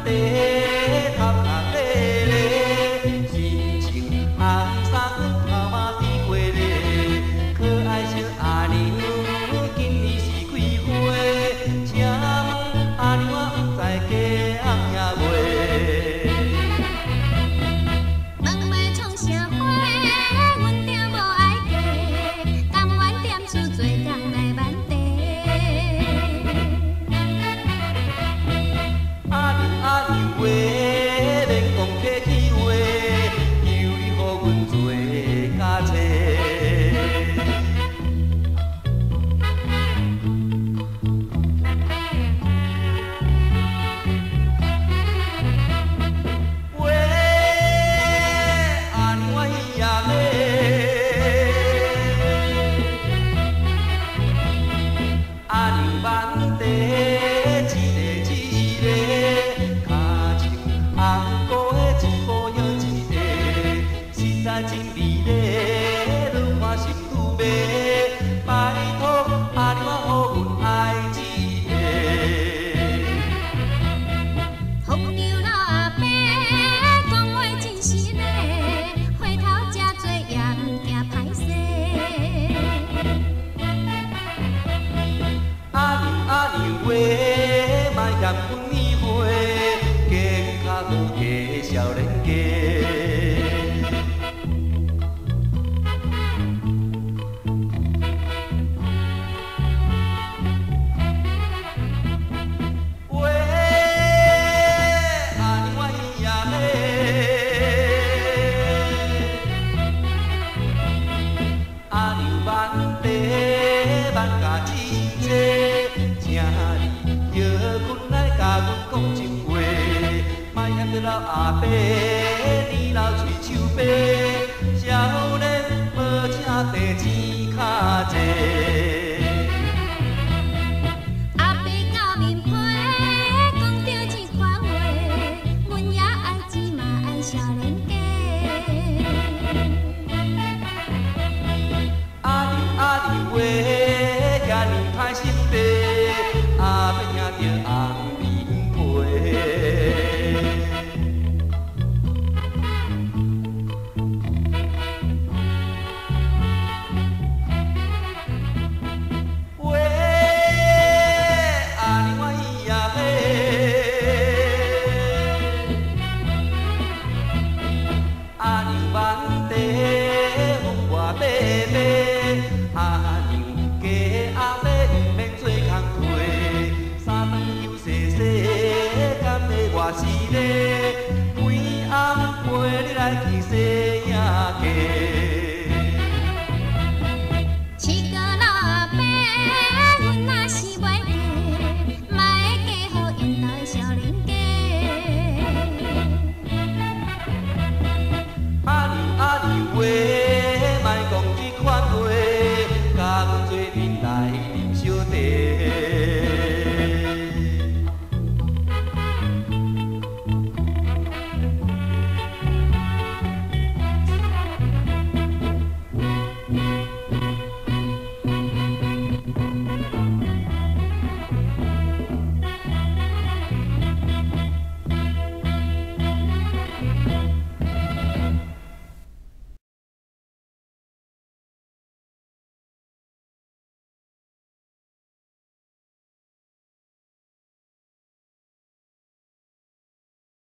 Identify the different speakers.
Speaker 1: 地头壳底咧，心情红衫头马地过咧，可爱小阿娘今年是几岁？请问阿娘我不知家翁也袂。
Speaker 2: 问要创啥花，阮定无爱嫁，甘愿点厝做工来挽地。
Speaker 1: 阿娘话，免讲客气话，求你予阮做家妻。喂，阿娘我耳也买，阿娘挽地。真美丽，愈看心愈美。拜托阿娘予阮爱一个。
Speaker 2: 福州老阿伯讲话真实嘞，回头吃多也毋惊歹势。
Speaker 1: 阿娘话，莫嫌阮年岁，更较好嫁少年家。阿娘挽地挽甲真多，请你摇滚来甲阮讲真话，莫嫌着老阿伯年老喙手白，少年无请地钱较济。
Speaker 2: 阿伯到面皮，讲着这款话，阮也爱钱嘛爱少年家。
Speaker 1: 阿娘话，遐尼歹心地，阿要听着红面皮。喂，阿娘我耳也买，阿娘挽地阮我买买。阿娘家阿伯毋免做工课，三顿休细细，甘会偌是咧？每暗陪你来去。